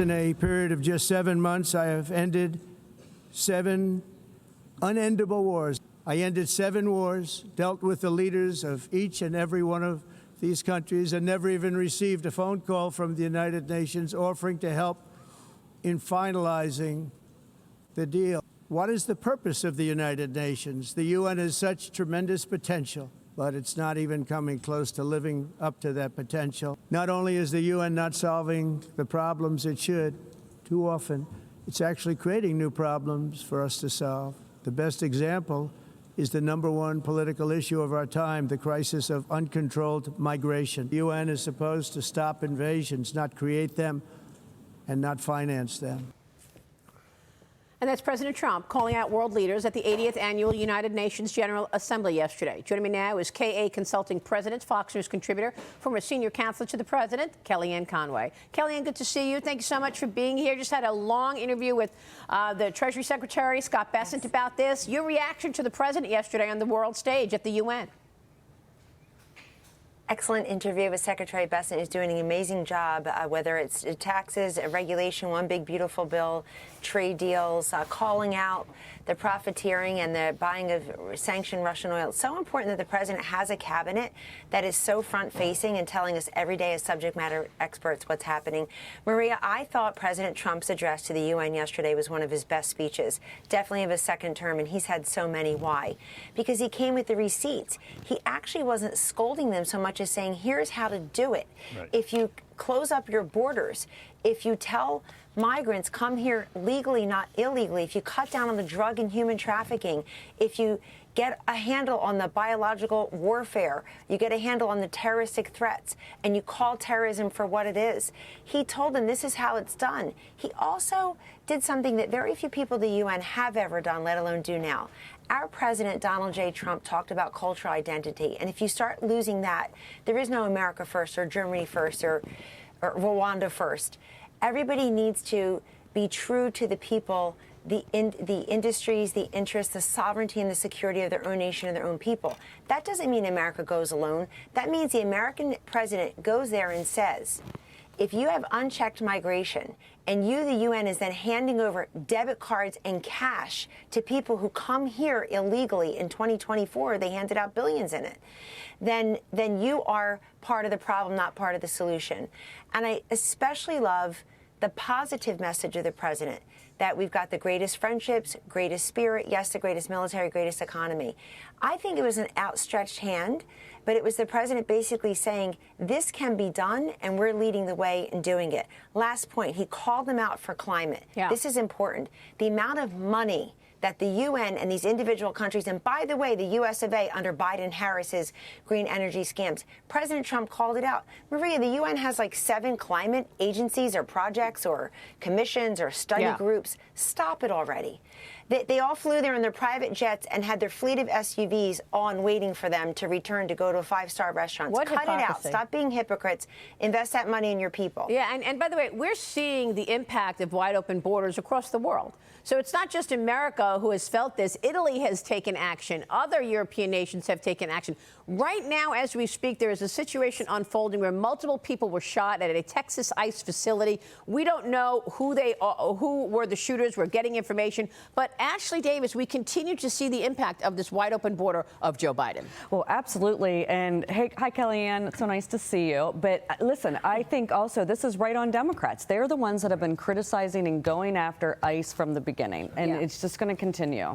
In a period of just 7 months, I have ended 7 unendable wars. I ended 7 wars, dealt with the leaders of each and every one of these countries, and never even received a phone call from the United Nations offering to help in finalizing the deal. What is the purpose of the United Nations? The UN has such tremendous potential, but it's not even coming close to living up to that potential. Not only is the UN not solving the problems it should, too often, it's actually creating new problems for us to solve. The best example is the #1 political issue of our time, the crisis of uncontrolled migration. The UN is supposed to stop invasions, not create them, and not finance them. And that's President Trump calling out world leaders at the 80th Annual United Nations General Assembly yesterday. Joining me now is KA Consulting President, Fox News contributor, former senior counselor to the president, Kellyanne Conway. Kellyanne, good to see you. Thank you so much for being here. Just had a long interview with the Treasury Secretary, Scott Bessent, about this. Your reaction to the president yesterday on the world stage at the UN. Excellent interview with Secretary Bessent. Is doing an amazing job, whether it's taxes, regulation, one big beautiful bill, trade deals, calling out the profiteering and the buying of sanctioned Russian oil. It's so important that the president has a cabinet that is so front-facing and telling us every day as subject matter experts what's happening. Maria, I thought President Trump's address to the UN yesterday was one of his best speeches, definitely of his second term, and he's had so many. Why? Because he came with the receipts. He actually wasn't scolding them so much as saying, here's how to do it. Right. If you close up your borders, if you tell migrants come here legally, not illegally, if you cut down on the drug and human trafficking, if you get a handle on the biological warfare, you get a handle on the terroristic threats, and you call terrorism for what it is. He told them this is how it's done. He also did something that very few people at the UN have ever done, let alone do now. Our president, Donald J. Trump, talked about cultural identity. And if you start losing that, there is no America first or Germany first or Rwanda first. Everybody needs to be true to the people, the industries, the interests, the sovereignty and the security of their own nation and their own people. That doesn't mean America goes alone. That means the American president goes there and says, if you have unchecked migration and you, the UN, is then handing over debit cards and cash to people who come here illegally in 2024, they handed out billions in it, then you are part of the problem, not part of the solution. And I especially love the positive message of the president, that we've got the greatest friendships, greatest spirit, yes, the greatest military, greatest economy. I think it was an outstretched hand, but it was the president basically saying, this can be done, and we're leading the way in doing it. Last point, he called them out for climate. Yeah. This is important. The amount of money that the UN and these individual countries, and by the way, the US of A under Biden-Harris's green energy scams, President Trump called it out. Maria, the UN has like 7 climate agencies or projects or commissions or study groups. Stop it already. They all flew there in their private jets and had their fleet of SUVs on waiting for them to return to go to a 5-star restaurant. Cut it out. Stop being hypocrites. Invest that money in your people. Yeah, and by the way, we're seeing the impact of wide open borders across the world. So it's not just America who has felt this. Italy has taken action. Other European nations have taken action. Right now, as we speak, there is a situation unfolding where multiple people were shot at a Texas ICE facility. We don't know who were the shooters. We're getting information. But Ashley Davis, we continue to see the impact of this wide open border of Joe Biden. Well, absolutely. And hey, hi, Kellyanne. It's so nice to see you. But listen, I think also this is right on Democrats. They're the ones that have been criticizing and going after ICE from the beginning. And it's just going to continue.